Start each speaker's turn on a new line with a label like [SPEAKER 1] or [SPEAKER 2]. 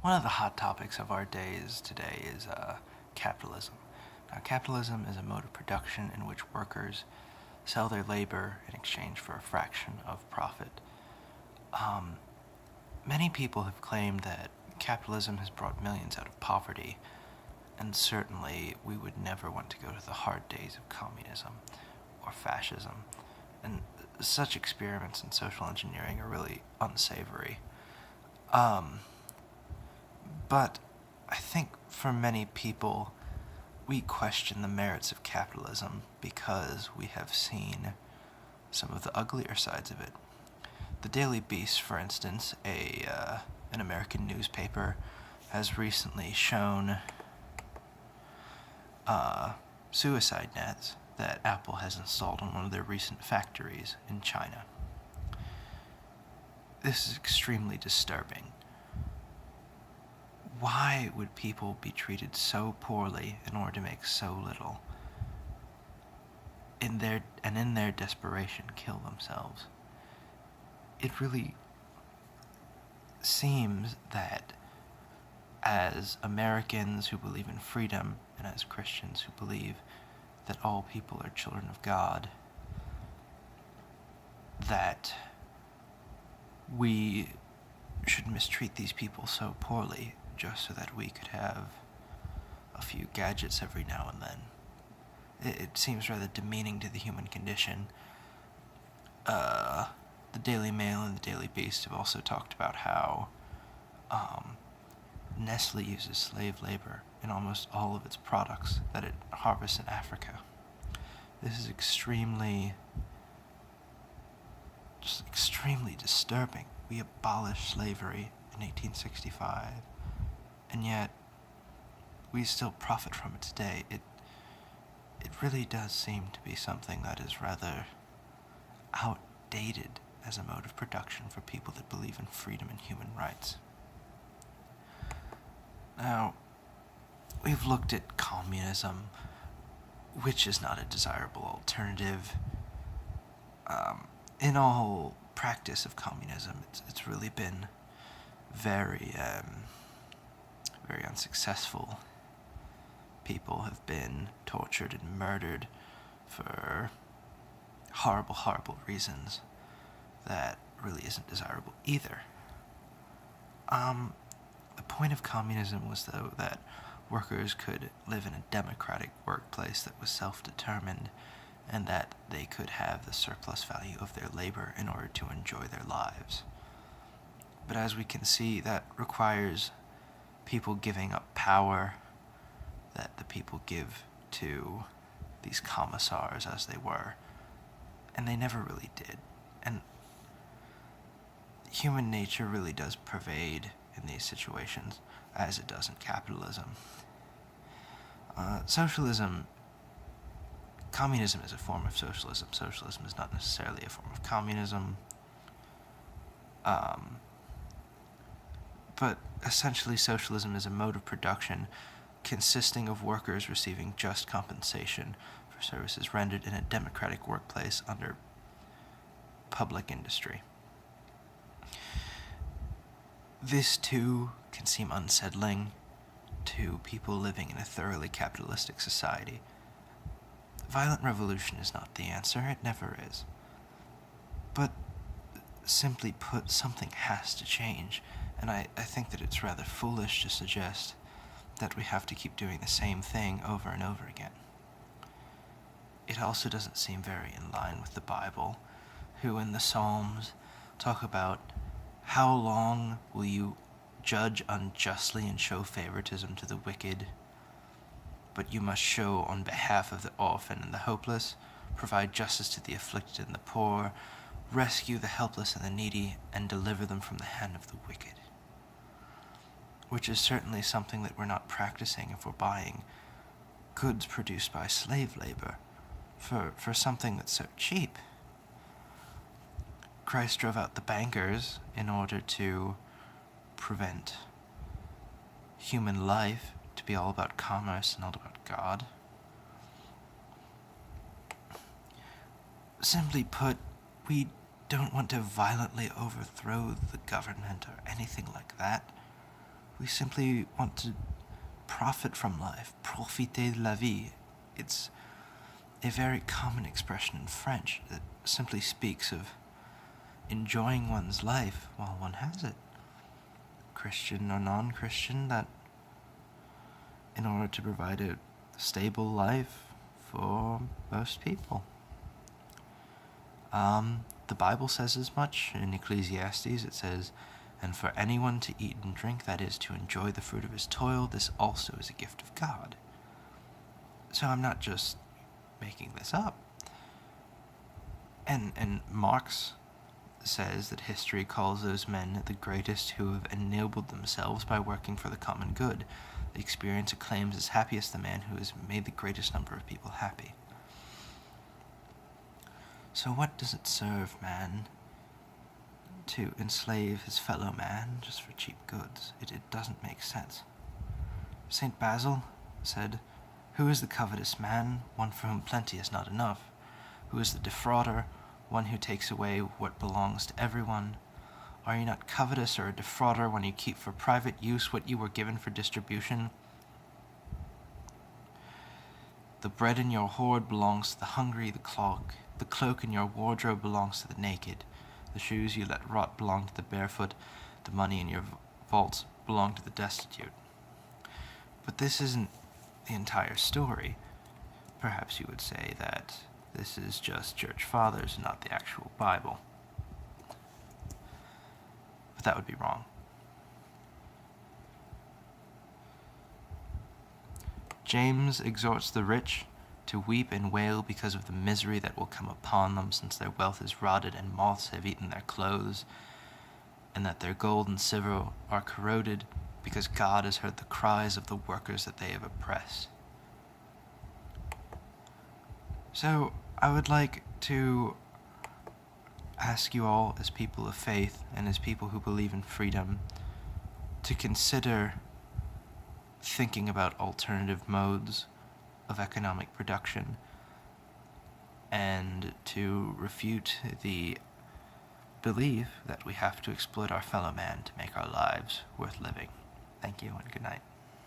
[SPEAKER 1] One of the hot topics of our days today is capitalism. Now, capitalism is a mode of production in which workers sell their labor in exchange for a fraction of profit. Many people have claimed that capitalism has brought millions out of poverty, and certainly we would never want to go to the hard days of communism or fascism, and such experiments in social engineering are really unsavory. But I think for many people, we question the merits of capitalism because we have seen some of the uglier sides of it. The Daily Beast, for instance, an American newspaper, has recently shown suicide nets that Apple has installed on one of their recent factories in China. This is extremely disturbing. Why would people be treated so poorly in order to make so little? In their desperation, kill themselves? It really seems that as Americans who believe in freedom and as Christians who believe that all people are children of God, that we should mistreat these people so poorly just so that we could have a few gadgets every now and then. It seems rather demeaning to the human condition. The Daily Mail and the Daily Beast have also talked about how Nestle uses slave labor in almost all of its products that it harvests in Africa. This is extremely disturbing. We abolished slavery in 1865, and yet we still profit from it today. It really does seem to be something that is rather outdated as a mode of production for people that believe in freedom and human rights. Now, we've looked at communism, which is not a desirable alternative. In all practice of communism, it's really been very unsuccessful. People have been tortured and murdered for horrible reasons that really isn't desirable either. The point of communism was, though, that workers could live in a democratic workplace that was self-determined, and that they could have the surplus value of their labor in order to enjoy their lives. But as we can see, that requires people giving up power that the people give to these commissars as they were, and they never really did. And human nature really does pervade in these situations, as it does in capitalism. Communism is a form of socialism. Socialism is not necessarily a form of communism. But essentially, socialism is a mode of production consisting of workers receiving just compensation for services rendered in a democratic workplace under public industry. This, too, can seem unsettling to people living in a thoroughly capitalistic society. Violent revolution is not the answer. It never is. But simply put, something has to change, and I think that it's rather foolish to suggest that we have to keep doing the same thing over and over again. It also doesn't seem very in line with the Bible, who in the Psalms talk about how long will you judge unjustly and show favoritism to the wicked, but you must show on behalf of the orphan and the hopeless, provide justice to the afflicted and the poor, rescue the helpless and the needy, and deliver them from the hand of the wicked. Which is certainly something that we're not practicing if we're buying goods produced by slave labor for something that's so cheap. Christ drove out the bankers in order to prevent human life to be all about commerce and all about God. Simply put, we don't want to violently overthrow the government or anything like that. We simply want to profit from life, profiter de la vie. It's a very common expression in French that simply speaks of enjoying one's life while one has it. Christian or non-Christian, that in order to provide a stable life for most people. The Bible says as much. In Ecclesiastes it says, "And for anyone to eat and drink, that is, to enjoy the fruit of his toil, this also is a gift of God." So I'm not just making this up. And Marx says that history calls those men the greatest who have enabled themselves by working for the common good. The experience acclaims as happiest the man who has made the greatest number of people happy. So what does it serve man to enslave his fellow man just for cheap goods? It doesn't make sense. St. Basil said, "Who is the covetous man? One for whom plenty is not enough. Who is the defrauder? One who takes away what belongs to everyone. Are you not covetous or a defrauder when you keep for private use what you were given for distribution? The bread in your hoard belongs to the hungry, the cloak in your wardrobe belongs to the naked. The shoes you let rot belong to the barefoot. The money in your vaults belong to the destitute." But this isn't the entire story. Perhaps you would say that this is just church fathers and not the actual Bible. But that would be wrong. James exhorts the rich to weep and wail because of the misery that will come upon them, since their wealth is rotted and moths have eaten their clothes, and that their gold and silver are corroded, because God has heard the cries of the workers that they have oppressed. So I would like to ask you all, as people of faith and as people who believe in freedom, to consider thinking about alternative modes of economic production and to refute the belief that we have to exploit our fellow man to make our lives worth living. Thank you and good night.